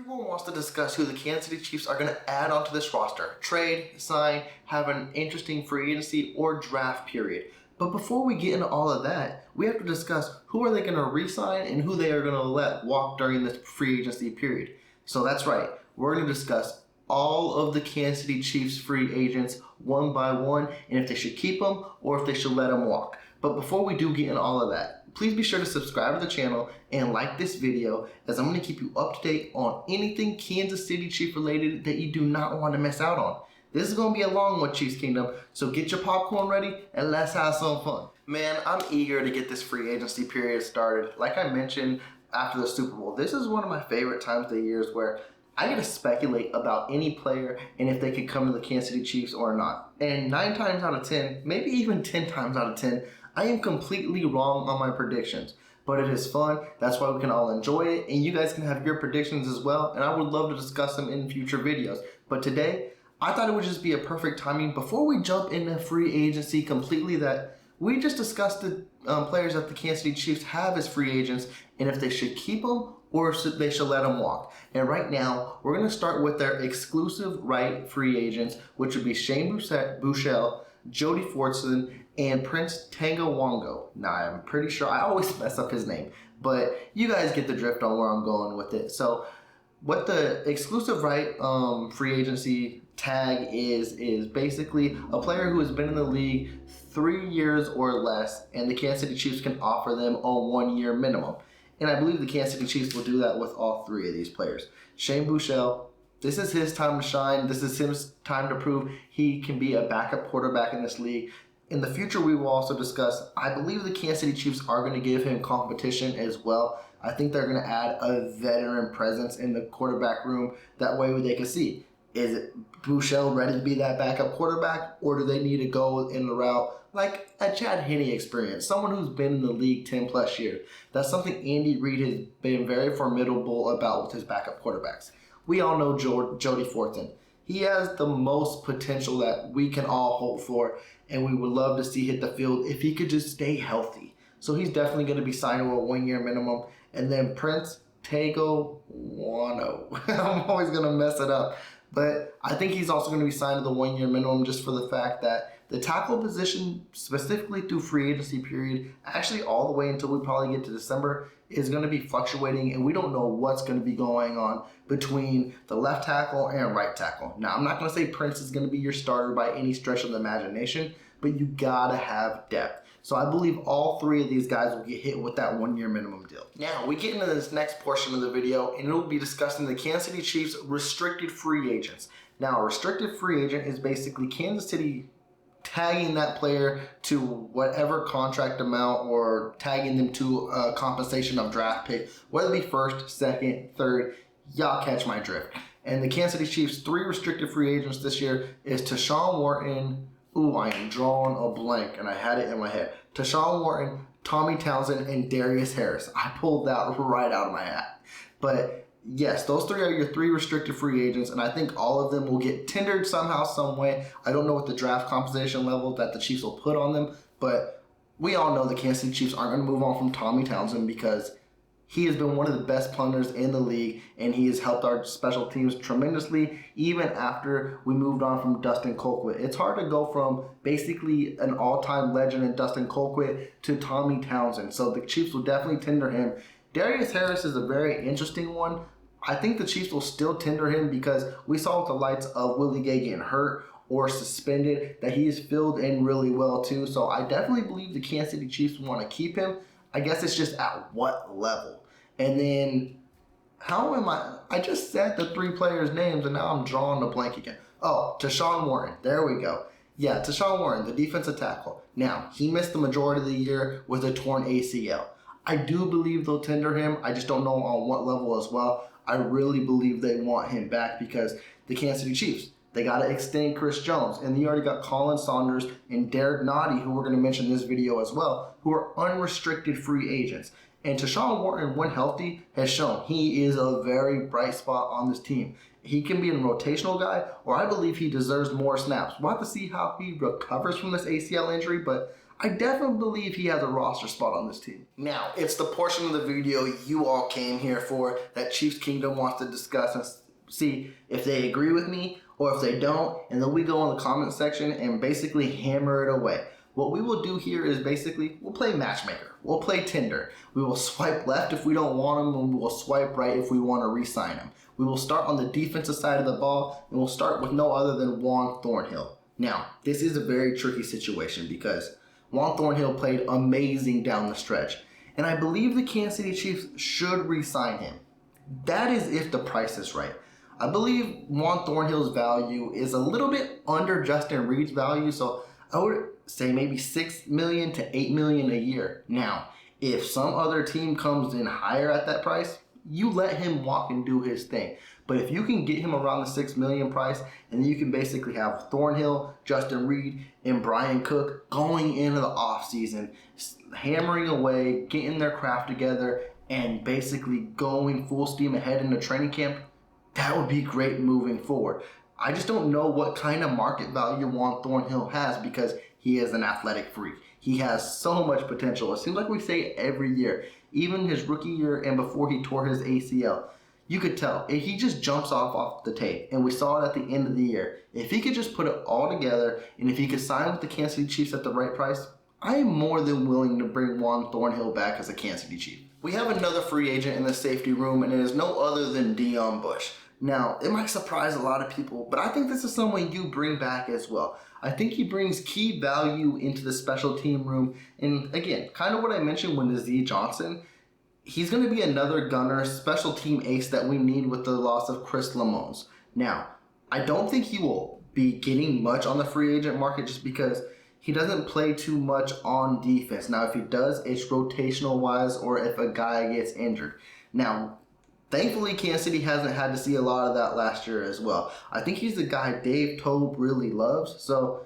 Everyone wants to discuss who the Kansas City Chiefs are going to add onto this roster. Trade, sign, have an interesting free agency, or draft period. But before we get into all of that, we have to discuss who are they going to re-sign and who they are going to let walk during this free agency period. So that's right, we're going to discuss all of the Kansas City Chiefs free agents one by one, and if they should keep them or if they should let them walk. But before we do get into all of that, please be sure to subscribe to the channel and like this video, as I'm going to keep you up to date on anything Kansas City Chiefs related that you do not want to miss out on. This is going to be a long one, Chiefs Kingdom, so get your popcorn ready and let's have some fun. Man, I'm eager to get this free agency period started. Like I mentioned after the Super Bowl, this is one of my favorite times of the years where I get to speculate about any player and if they could come to the Kansas City Chiefs or not. And 9 times out of 10, maybe even 10 times out of 10, I am completely wrong on my predictions. But it is fun, that's why we can all enjoy it, and you guys can have your predictions as well, and I would love to discuss them in future videos. But today, I thought it would just be a perfect timing before we jump into free agency completely that we just discussed the players that the Kansas City Chiefs have as free agents and if they should keep them or if they should let them walk. And right now, we're going to start with their exclusive right free agents, which would be Shane Buechele, Jody Fortson, and Prince Tangawongo. Now, I'm pretty sure I always mess up his name, but you guys get the drift on where I'm going with it. So what the exclusive right free agency tag is basically a player who has been in the league 3 years or less, and the Kansas City Chiefs can offer them a 1-year minimum. And I believe the Kansas City Chiefs will do that with all 3 of these players. Shane Buechele, this is his time to shine. This is his time to prove he can be a backup quarterback in this league. In the future, we will also discuss, I believe the Kansas City Chiefs are going to give him competition as well. I think they're going to add a veteran presence in the quarterback room. That way they can see, is it Buechele ready to be that backup quarterback, or do they need to go in the route like a Chad Henne experience, someone who's been in the league 10 plus years? That's something Andy Reid has been very formidable about with his backup quarterbacks. We all know Jody Fortson. He has the most potential that we can all hope for, and we would love to see hit the field if he could just stay healthy. So he's definitely going to be signed to a 1-year minimum. And then Prince Tangawongo. I'm always going to mess it up. But I think he's also going to be signed to the 1-year minimum just for the fact that the tackle position, specifically through free agency period, actually all the way until we probably get to December, is going to be fluctuating, and we don't know what's going to be going on between the left tackle and right tackle. Now, I'm not going to say Prince is going to be your starter by any stretch of the imagination, but you got to have depth. So I believe all 3 of these guys will get hit with that 1-year minimum deal. Now, we get into this next portion of the video, and it will be discussing the Kansas City Chiefs restricted free agents. Now, a restricted free agent is basically Kansas City tagging that player to whatever contract amount or tagging them to a compensation of draft pick, whether it be first, second, third, y'all catch my drift. And the Kansas City Chiefs' 3 restricted free agents this year is Tershawn Wharton. Ooh, I am drawing a blank, and I had it in my head. Tershawn Wharton, Tommy Townsend, and Darius Harris. I pulled that right out of my hat. But yes, those 3 are your 3 restricted free agents, and I think all of them will get tendered somehow, some way. I don't know what the draft compensation level that the Chiefs will put on them, but we all know the Kansas City Chiefs aren't going to move on from Tommy Townsend because he has been one of the best punters in the league, and he has helped our special teams tremendously even after we moved on from Dustin Colquitt. It's hard to go from basically an all-time legend in Dustin Colquitt to Tommy Townsend, so the Chiefs will definitely tender him. Darius Harris is a very interesting one. I think the Chiefs will still tender him because we saw with the lights of Willie Gay getting hurt or suspended that he is filled in really well too. So I definitely believe the Kansas City Chiefs want to keep him. I guess it's just at what level. And then, how am I just said the 3 players' names and now I'm drawing a blank again. Oh, Tershawn Wharton. There we go. Yeah, Tershawn Wharton, the defensive tackle. Now, he missed the majority of the year with a torn ACL. I do believe they'll tender him. I just don't know on what level as well. I really believe they want him back because the Kansas City Chiefs, they got to extend Chris Jones. And they already got Colin Saunders and Derek Nottie, who we're going to mention in this video as well, who are unrestricted free agents. And Tershawn Wharton, when healthy, has shown he is a very bright spot on this team. He can be a rotational guy, or I believe he deserves more snaps. We'll have to see how he recovers from this ACL injury, but I definitely believe he has a roster spot on this team. Now, it's the portion of the video you all came here for that Chiefs Kingdom wants to discuss and see if they agree with me or if they don't, and then we go in the comment section and basically hammer it away. What we will do here is basically, we'll play matchmaker. We'll play Tinder. We will swipe left if we don't want him, and we will swipe right if we want to re-sign him. We will start on the defensive side of the ball, and we'll start with no other than Juan Thornhill. Now, this is a very tricky situation because Juan Thornhill played amazing down the stretch, and I believe the Kansas City Chiefs should re-sign him. That is if the price is right. I believe Juan Thornhill's value is a little bit under Justin Reed's value, so I would say maybe $6 million to $8 million a year. Now, if some other team comes in higher at that price, you let him walk and do his thing. But if you can get him around the $6 million price, and then you can basically have Thornhill, Justin Reed, and Brian Cook going into the offseason, hammering away, getting their craft together, and basically going full steam ahead into training camp, that would be great moving forward. I just don't know what kind of market value Juan Thornhill has because he is an athletic freak. He has so much potential. It seems like we say it every year. Even his rookie year and before he tore his ACL, you could tell. He just jumps off the tape, and we saw it at the end of the year. If he could just put it all together, and if he could sign with the Kansas City Chiefs at the right price, I am more than willing to bring Juan Thornhill back as a Kansas City Chief. We have another free agent in the safety room, and it is no other than Dion Bush. Now, it might surprise a lot of people, but I think this is someone you bring back as well. I think he brings key value into the special team room. And again, kind of what I mentioned with Z Johnson, he's going to be another gunner, special team ace that we need with the loss of Chris Lamons. Now, I don't think he will be getting much on the free agent market just because he doesn't play too much on defense. Now, if he does, it's rotational wise or if a guy gets injured. Now, thankfully, Kansas City hasn't had to see a lot of that last year as well. I think he's the guy Dave Tobe really loves. So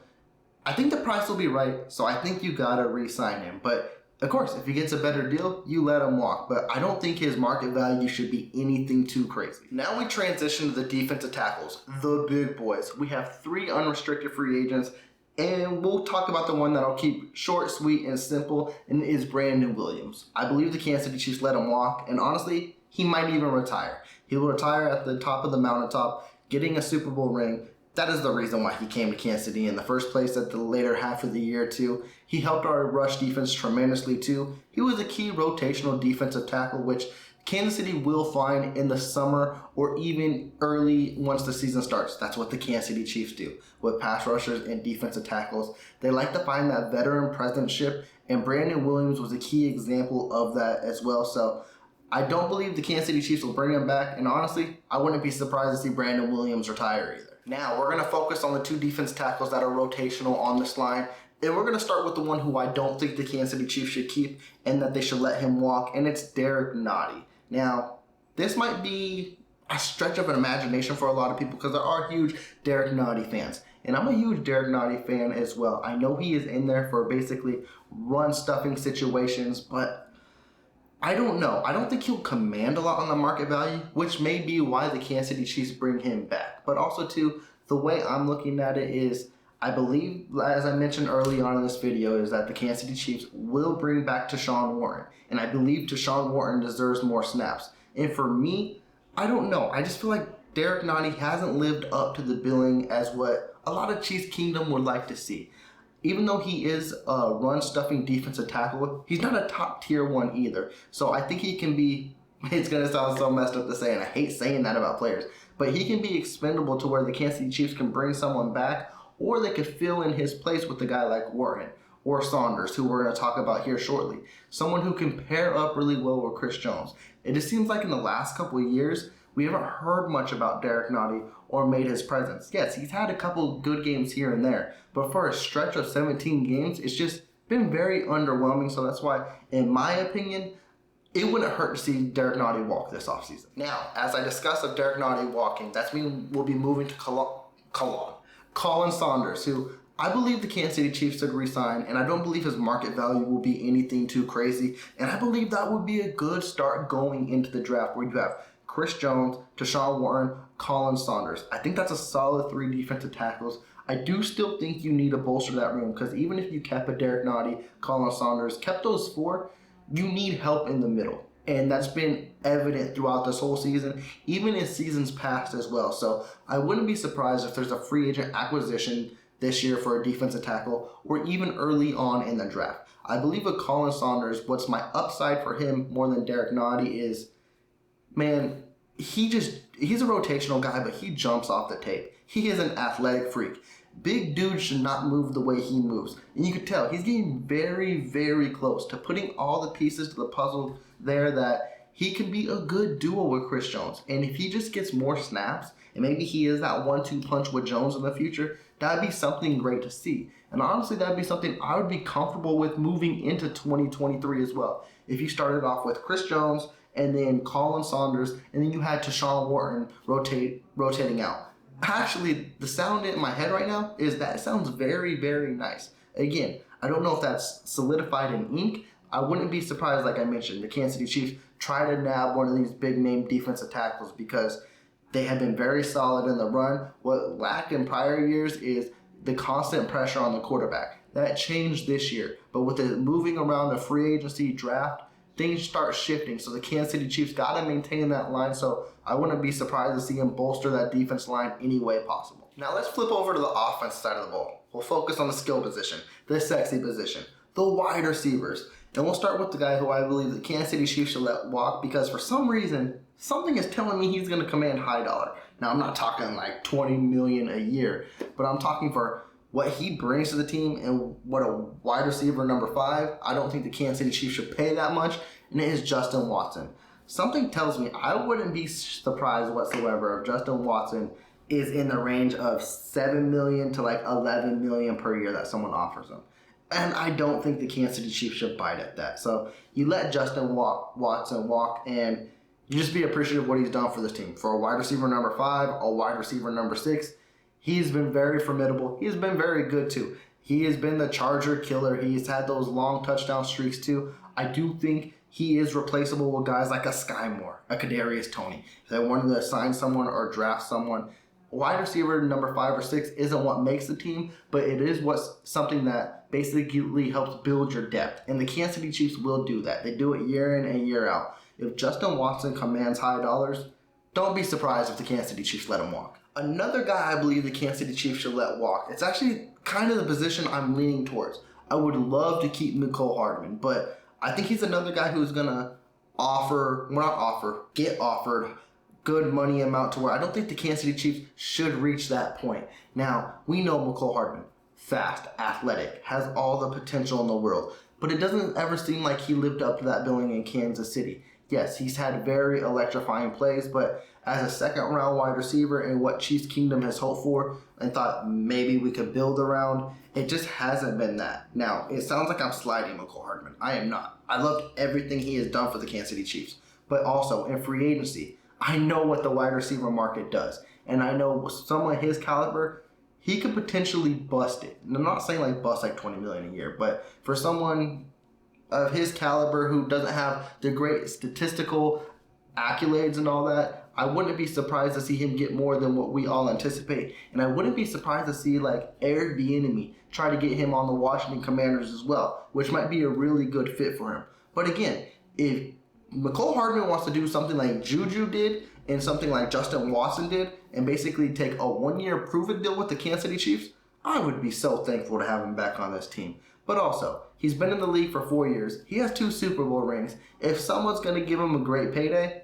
I think the price will be right. So I think you got to re-sign him. But of course, if he gets a better deal, you let him walk. But I don't think his market value should be anything too crazy. Now we transition to the defensive tackles, the big boys. We have 3 unrestricted free agents. And we'll talk about the one that I'll keep short, sweet, and simple, and it is Brandon Williams. I believe the Kansas City Chiefs let him walk. And honestly, he might even retire. He will retire at the top of the mountaintop, getting a Super Bowl ring. That is the reason why he came to Kansas City in the first place at the later half of the year, too. He helped our rush defense tremendously, too. He was a key rotational defensive tackle, which Kansas City will find in the summer or even early once the season starts. That's what the Kansas City Chiefs do with pass rushers and defensive tackles. They like to find that veteran presence-ship, and Brandon Williams was a key example of that as well. So I don't believe the Kansas City Chiefs will bring him back, and honestly, I wouldn't be surprised to see Brandon Williams retire either. Now, we're going to focus on the 2 defense tackles that are rotational on this line, and we're going to start with the one who I don't think the Kansas City Chiefs should keep and that they should let him walk, and it's Derek Nottie. Now, this might be a stretch of an imagination for a lot of people because there are huge Derek Nottie fans, and I'm a huge Derek Nottie fan as well. I know he is in there for basically run-stuffing situations, but I don't know. I don't think he'll command a lot on the market value, which may be why the Kansas City Chiefs bring him back. But also, too, the way I'm looking at it is, I believe, as I mentioned early on in this video, is that the Kansas City Chiefs will bring back Deshaun Warren. And I believe Deshaun Warren deserves more snaps. And for me, I don't know. I just feel like Derek Nottie hasn't lived up to the billing as what a lot of Chiefs Kingdom would like to see. Even though he is a run-stuffing defensive tackle, he's not a top-tier one either. So I think he can be, it's going to sound so messed up to say, and I hate saying that about players, but he can be expendable to where the Kansas City Chiefs can bring someone back, or they could fill in his place with a guy like Warren or Saunders, who we're going to talk about here shortly. Someone who can pair up really well with Chris Jones. It just seems like in the last couple of years, we haven't heard much about Derek Nottie or made his presence. Yes, he's had a couple good games here and there, but for a stretch of 17 games, it's just been very underwhelming. So that's why, in my opinion, it wouldn't hurt to see Derek Nottie walk this offseason. Now, as I discuss of Derek Nottie walking, that's mean we'll be moving to Colin Saunders, who I believe the Kansas City Chiefs should re-sign, and I don't believe his market value will be anything too crazy. And I believe that would be a good start going into the draft where you have Chris Jones, Deshaun Warren, Colin Saunders. I think that's a solid 3 defensive tackles. I do still think you need to bolster that room because even if you kept a Derek Nottie, Colin Saunders, kept those 4, you need help in the middle. And that's been evident throughout this whole season, even in seasons past as well. So I wouldn't be surprised if there's a free agent acquisition this year for a defensive tackle or even early on in the draft. I believe with Colin Saunders, what's my upside for him more than Derek Nottie is, man, he's a rotational guy, but he jumps off the tape. He is an athletic freak. Big dude should not move the way he moves. And you can tell he's getting very, very close to putting all the pieces to the puzzle there that he can be a good duo with Chris Jones. And if he just gets more snaps, and maybe he is that 1-2 punch with Jones in the future, that'd be something great to see. And honestly, that'd be something I would be comfortable with moving into 2023 as well. If you started off with Chris Jones and then Colin Saunders, and then you had Tashawn Wharton rotating out. Actually, the sound in my head right now is that it sounds very, very nice. Again, I don't know if that's solidified in ink. I wouldn't be surprised, like I mentioned, the Kansas City Chiefs try to nab one of these big-name defensive tackles because they have been very solid in the run. What lacked in prior years is the constant pressure on the quarterback. That changed this year. But with it moving around the free agency draft, things start shifting. So the Kansas City Chiefs got to maintain that line. So I wouldn't be surprised to see him bolster that defense line any way possible. Now let's flip over to the offense side of the ball. We'll focus on the skill position, the sexy position, the wide receivers. And we'll start with the guy who I believe the Kansas City Chiefs should let walk because for some reason, something is telling me he's going to command high dollar. Now, I'm not talking like $20 million a year, but I'm talking for what he brings to the team and what a wide receiver number 5. I don't think the Kansas City Chiefs should pay that much, and it is Justin Watson. Something tells me I wouldn't be surprised whatsoever if Justin Watson is in the range of $7 million to like $11 million per year that someone offers him. And I don't think the Kansas City Chiefs should bite at that. So you let Justin Watson walk, and you just be appreciative of what he's done for this team. For a wide receiver number 5, a wide receiver number 6, he's been very formidable. He's been very good too. He has been the Charger killer. He's had those long touchdown streaks too. I do think he is replaceable with guys like a Sky Moore, a Kadarius Toney. If they wanted to sign someone or draft someone, wide receiver number 5 or 6 isn't what makes the team, but it is what's something that basically helps build your depth. And the Kansas City Chiefs will do that. They do it year in and year out. If Justin Watson commands high dollars, don't be surprised if the Kansas City Chiefs let him walk. Another guy I believe the Kansas City Chiefs should let walk, it's actually kind of the position I'm leaning towards. I would love to keep Mecole Hardman, but I think he's another guy who's going to get offered good money amount to where I don't think the Kansas City Chiefs should reach that point. Now, we know Mecole Hardman, fast, athletic, has all the potential in the world, but it doesn't ever seem like he lived up to that billing in Kansas City. Yes, he's had very electrifying plays, but as a second-round wide receiver and what Chiefs Kingdom has hoped for and thought maybe we could build around, it just hasn't been that. Now, it sounds like I'm sliding Mecole Hardman. I am not. I loved everything he has done for the Kansas City Chiefs, but also in free agency, I know what the wide receiver market does, and I know someone his caliber, he could potentially bust it. And I'm not saying like bust like $20 million a year, but for someone of his caliber who doesn't have the great statistical accolades and all that, I wouldn't be surprised to see him get more than what we all anticipate. And I wouldn't be surprised to see like Eric Bieniemy try to get him on the Washington Commanders as well, which might be a really good fit for him. But again, if Mecole Hardman wants to do something like Juju did and something like Justin Watson did and basically take a 1-year prove-it deal with the Kansas City Chiefs, I would be so thankful to have him back on this team. But also, he's been in the league for 4 years. He has 2 Super Bowl rings. If someone's going to give him a great payday,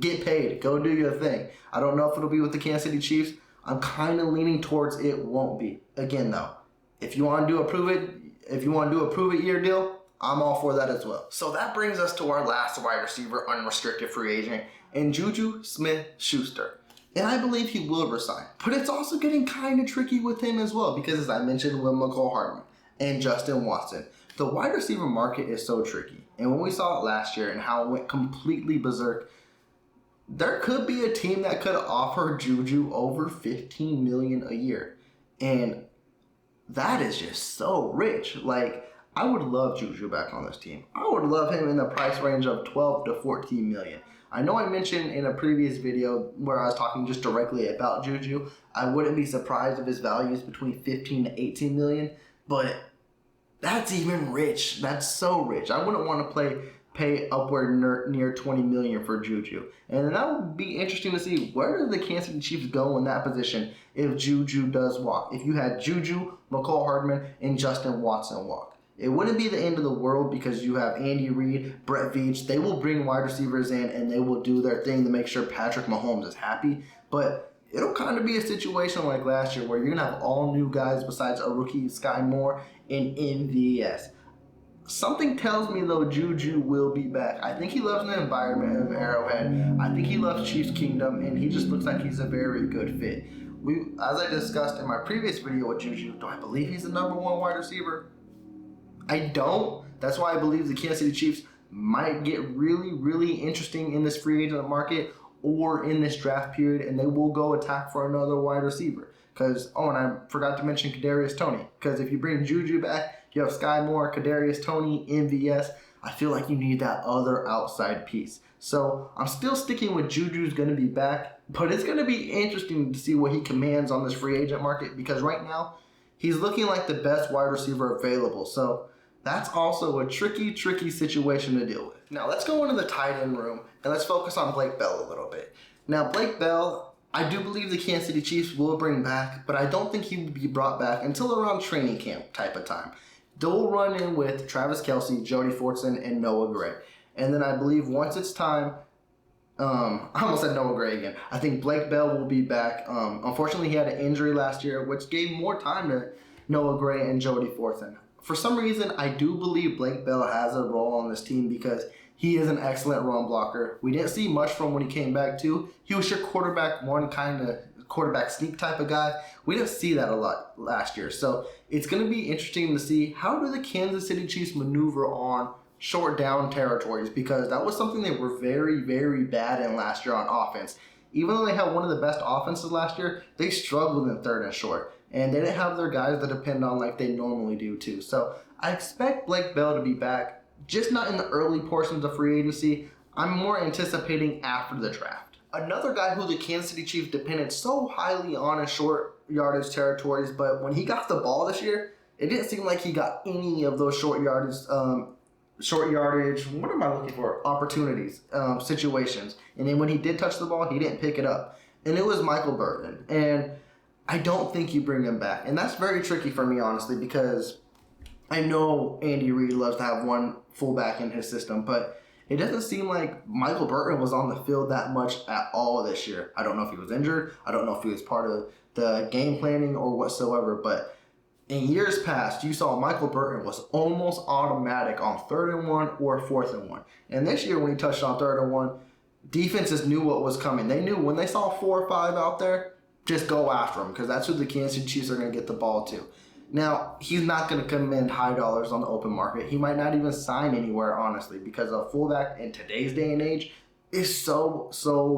get paid. Go do your thing. I don't know if it'll be with the Kansas City Chiefs. I'm kind of leaning towards it won't be. Again, though, if you want to do a prove-it year deal, I'm all for that as well. So that brings us to our last wide receiver, unrestricted free agent, and Juju Smith-Schuster. And I believe he will resign. But it's also getting kind of tricky with him as well because, as I mentioned, with Mecole Hardman and Justin Watson, the wide receiver market is so tricky. And when we saw it last year and how it went completely berserk, there could be a team that could offer Juju over $15 million a year. And that is just so rich. Like, I would love Juju back on this team. I would love him in the price range of $12 to $14 million. I know I mentioned in a previous video where I was talking just directly about Juju, I wouldn't be surprised if his value is between 15 to 18 million, but that's even rich. That's so rich. I wouldn't want to pay upward near 20 million for Juju. And that would be interesting to see, where do the Kansas City Chiefs go in that position if Juju does walk? If you had Juju, McCall Hardman, and Justin Watson walk. It wouldn't be the end of the world because you have Andy Reid, Brett Veach. They will bring wide receivers in and they will do their thing to make sure Patrick Mahomes is happy. But it'll kind of be a situation like last year where you're going to have all new guys besides a rookie, Sky Moore, and MVS. Something tells me, though, Juju will be back. I think he loves the environment of Arrowhead. I think he loves Chiefs Kingdom, and he just looks like he's a very good fit. As I discussed in my previous video with Juju, do I believe he's the number one wide receiver? I don't. That's why I believe the Kansas City Chiefs might get really, really interesting in this free agent market or in this draft period, and they will go attack for another wide receiver. And I forgot to mention Kadarius Toney, because if you bring Juju back, you have Sky Moore, Kadarius Toney, MVS. I feel like you need that other outside piece. So I'm still sticking with Juju's going to be back, but it's going to be interesting to see what he commands on this free agent market, because right now he's looking like the best wide receiver available. So that's also a tricky situation to deal with. Now let's go into the tight end room and let's focus on Blake Bell a little bit. Now Blake Bell, I do believe the Kansas City Chiefs will bring back, but I don't think he will be brought back until around training camp type of time. They'll run in with Travis Kelce, Jody Fortson, and Noah Gray. And then I believe once it's time, I almost said Noah Gray again. I think Blake Bell will be back. Unfortunately, he had an injury last year, which gave more time to Noah Gray and Jody Fortson. For some reason, I do believe Blake Bell has a role on this team because he is an excellent run blocker. We didn't see much from when he came back too. He was your quarterback one, kind of quarterback sneak type of guy. We didn't see that a lot last year. So it's going to be interesting to see, how do the Kansas City Chiefs maneuver on short down territories, because that was something they were very, very bad in last year on offense. Even though they had one of the best offenses last year, they struggled in third and short. And they didn't have their guys to depend on like they normally do too. So I expect Blake Bell to be back, just not in the early portions of free agency. I'm more anticipating after the draft. Another guy who the Kansas City Chiefs depended so highly on in short yardage territories, but when he got the ball this year, it didn't seem like he got any of those short yardage, what am I looking for? Opportunities, situations. And then when he did touch the ball, he didn't pick it up. And it was Michael Burton. And I don't think you bring him back. And that's very tricky for me, honestly, because I know Andy Reid loves to have one fullback in his system, but it doesn't seem like Michael Burton was on the field that much at all this year. I don't know if he was injured. I don't know if he was part of the game planning or whatsoever, but in years past, you saw Michael Burton was almost automatic on 3rd and 1 or 4th and 1. And this year when he touched on 3rd and 1, defenses knew what was coming. They knew when they saw 4 or 5 out there, just go after him, because that's who the Kansas City Chiefs are going to get the ball to. Now, he's not going to command high dollars on the open market. He might not even sign anywhere, honestly, because a fullback in today's day and age is so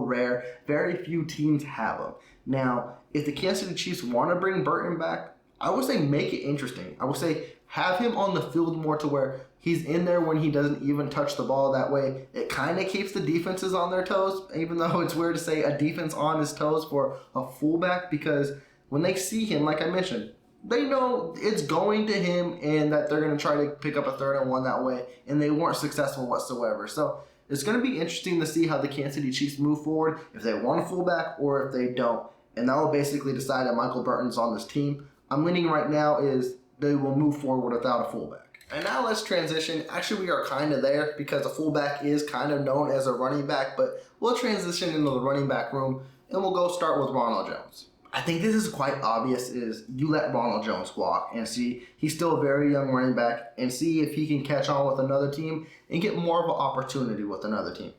rare. Very few teams have them. Now, if the Kansas City Chiefs want to bring Burton back, I would say make it interesting. I would say have him on the field more to where he's in there when he doesn't even touch the ball. That way, it kind of keeps the defenses on their toes, even though it's weird to say a defense on his toes for a fullback, because when they see him, like I mentioned, they know it's going to him and that they're going to try to pick up a 3rd and 1 that way, and they weren't successful whatsoever. So it's going to be interesting to see how the Kansas City Chiefs move forward, if they want a fullback or if they don't. And that will basically decide that Michael Burton's on this team. I'm leaning right now is they will move forward without a fullback. And now let's transition. Actually, we are kind of there because a fullback is kind of known as a running back, but we'll transition into the running back room and we'll go start with Ronald Jones. I think this is quite obvious, is you let Ronald Jones walk and see he's still a very young running back and see if he can catch on with another team and get more of an opportunity with another team.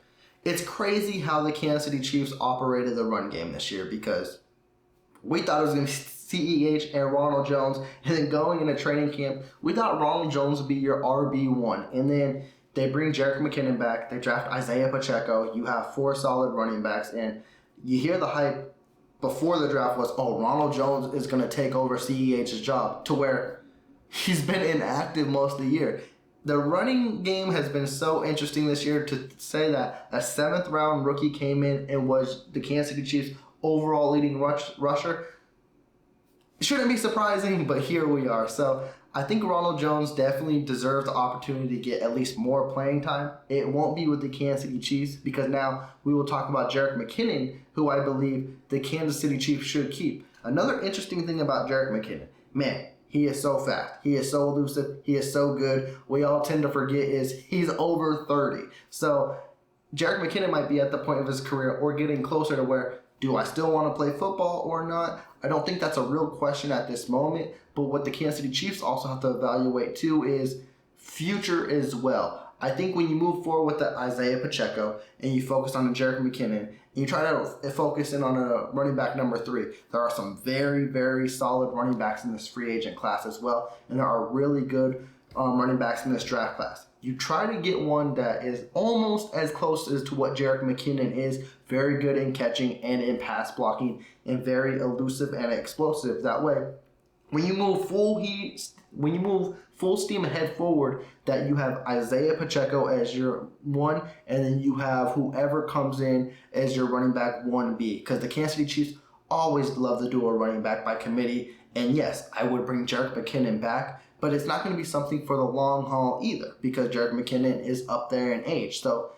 It's crazy how the Kansas City Chiefs operated the run game this year, because we thought it was going to be CEH and Ronald Jones, and then going into training camp, we thought Ronald Jones would be your RB1, and then they bring Jerick McKinnon back, they draft Isaiah Pacheco, you have 4 solid running backs, and you hear the hype before the draft was, oh, Ronald Jones is going to take over CEH's job, to where he's been inactive most of the year. The running game has been so interesting this year. To say that a 7th round rookie came in and was the Kansas City Chiefs' overall leading rusher shouldn't be surprising, but here we are. So I think Ronald Jones definitely deserves the opportunity to get at least more playing time. It won't be with the Kansas City Chiefs because now we will talk about Jerick McKinnon, who I believe the Kansas City Chiefs should keep. Another interesting thing about Jerick McKinnon, man, he is so fast. He is so elusive. He is so good. We all tend to forget is he's over 30. So Jerick McKinnon might be at the point of his career or getting closer to where, do I still want to play football or not? I don't think that's a real question at this moment. But what the Kansas City Chiefs also have to evaluate too is future as well. I think when you move forward with the Isaiah Pacheco and you focus on the Jerick McKinnon and you try to focus in on a running back number 3, there are some very, very solid running backs in this free agent class as well. And there are really good running backs in this draft class. You try to get one that is almost as close as to what Jerick McKinnon is, very good in catching and in pass blocking and very elusive and explosive. That way, when you move full steam ahead forward, that you have Isaiah Pacheco as your 1, and then you have whoever comes in as your running back 1B. Because the Kansas City Chiefs always love to do a running back by committee. And yes, I would bring Jerick McKinnon back, but it's not going to be something for the long haul either because Jerick McKinnon is up there in age. So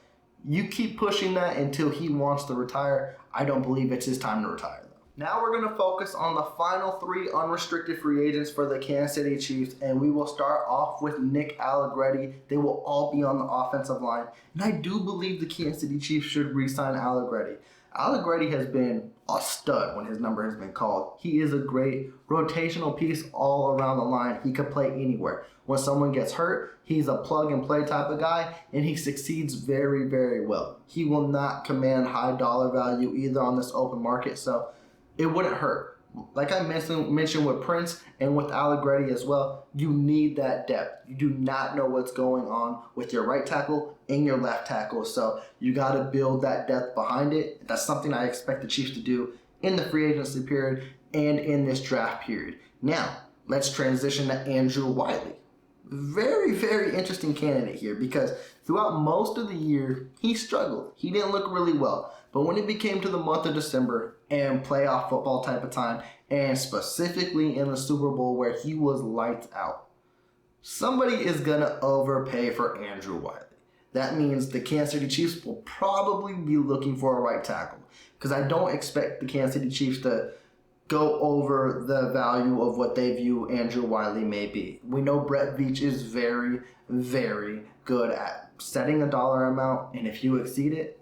you keep pushing that until he wants to retire. I don't believe it's his time to retire. Now we're going to focus on the final 3 unrestricted free agents for the Kansas City Chiefs, and we will start off with Nick Allegretti. They will all be on the offensive line, and I do believe the Kansas City Chiefs should re-sign Allegretti. Allegretti has been a stud when his number has been called. He is a great rotational piece all around the line. He could play anywhere. When someone gets hurt, he's a plug-and-play type of guy, and he succeeds very, very well. He will not command high dollar value either on this open market, so it wouldn't hurt. Like I mentioned with Prince and with Allegretti as well, you need that depth. You do not know what's going on with your right tackle and your left tackle, so you got to build that depth behind it. That's something I expect the Chiefs to do in the free agency period and in this draft period. Now, let's transition to Andrew Wiley. Very, very interesting candidate here because throughout most of the year, he struggled. He didn't look really well. But when it became to the month of December and playoff football type of time, and specifically in the Super Bowl where he was lights out, somebody is going to overpay for Andrew Wiley. That means the Kansas City Chiefs will probably be looking for a right tackle because I don't expect the Kansas City Chiefs to go over the value of what they view Andrew Wiley may be. We know Brett Veach is very, very good at setting a dollar amount, and if you exceed it,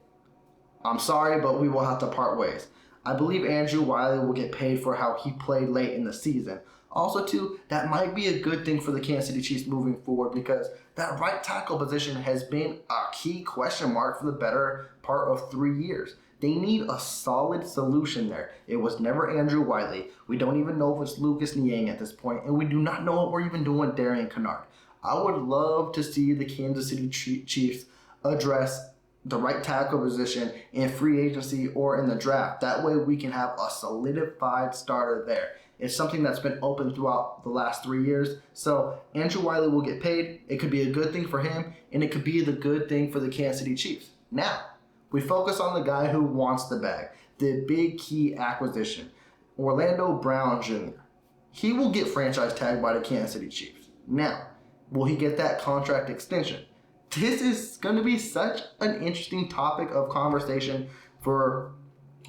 I'm sorry, but we will have to part ways. I believe Andrew Wiley will get paid for how he played late in the season. Also, too, that might be a good thing for the Kansas City Chiefs moving forward because that right tackle position has been a key question mark for the better part of 3 years. They need a solid solution there. It was never Andrew Wiley. We don't even know if it's Lucas Niang at this point, and we do not know what we're even doing with Darian Kennard. I would love to see the Kansas City Chiefs address the right tackle position in free agency or in the draft. That way we can have a solidified starter there. It's something that's been open throughout the last 3 years. So Andrew Wiley will get paid. It could be a good thing for him, and it could be the good thing for the Kansas City Chiefs. Now, we focus on the guy who wants the bag, the big key acquisition, Orlando Brown Jr. He will get franchise tagged by the Kansas City Chiefs. Now, will he get that contract extension? This is going to be such an interesting topic of conversation for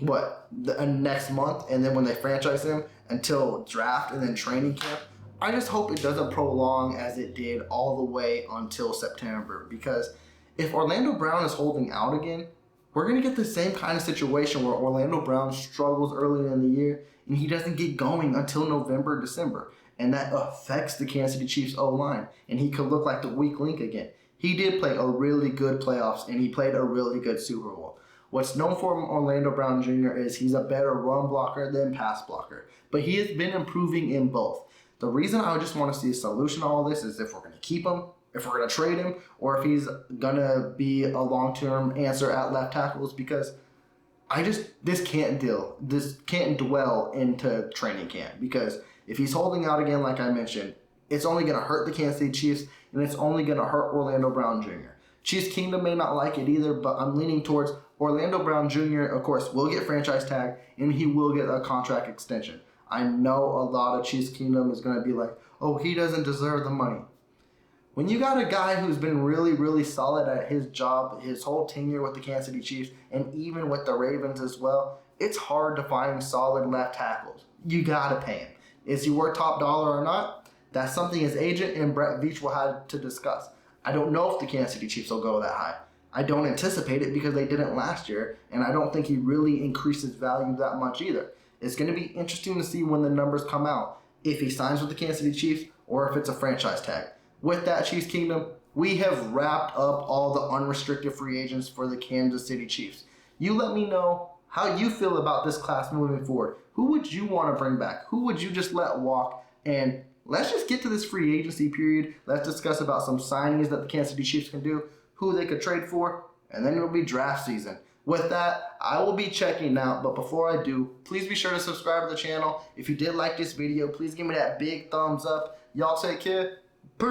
next month, and then when they franchise him until draft and then training camp. I just hope it doesn't prolong as it did all the way until September, because if Orlando Brown is holding out again, we're going to get the same kind of situation where Orlando Brown struggles early in the year and he doesn't get going until November, December. And that affects the Kansas City Chiefs O-line, and he could look like the weak link again. He did play a really good playoffs, and he played a really good Super Bowl. What's known for Orlando Brown Jr. is he's a better run blocker than pass blocker, but he has been improving in both. The reason I just want to see a solution to all this is if we're going to keep him, if we're going to trade him, or if he's going to be a long-term answer at left tackles, because this can't dwell into training camp, because if he's holding out again, like I mentioned, It's only going to hurt the Kansas City Chiefs, and it's only going to hurt Orlando Brown Jr. Chiefs Kingdom may not like it either, but I'm leaning towards Orlando Brown Jr., of course, will get franchise tag, and he will get a contract extension. I know a lot of Chiefs Kingdom is going to be like, oh, he doesn't deserve the money. When you got a guy who's been really, really solid at his job, his whole tenure with the Kansas City Chiefs, and even with the Ravens as well, it's hard to find solid left tackles. You got to pay him. Is he worth top dollar or not? That's something his agent and Brett Veach will have to discuss. I don't know if the Kansas City Chiefs will go that high. I don't anticipate it because they didn't last year, and I don't think he really increased his value that much either. It's going to be interesting to see when the numbers come out, if he signs with the Kansas City Chiefs or if it's a franchise tag. With that, Chiefs Kingdom, we have wrapped up all the unrestricted free agents for the Kansas City Chiefs. You let me know how you feel about this class moving forward. Who would you want to bring back? Who would you just let walk? And let's just get to this free agency period. Let's discuss about some signings that the Kansas City Chiefs can do, who they could trade for, and then it'll be draft season. With that, I will be checking out, but before I do, please be sure to subscribe to the channel. If you did like this video, please give me that big thumbs up. Y'all take care. Peace.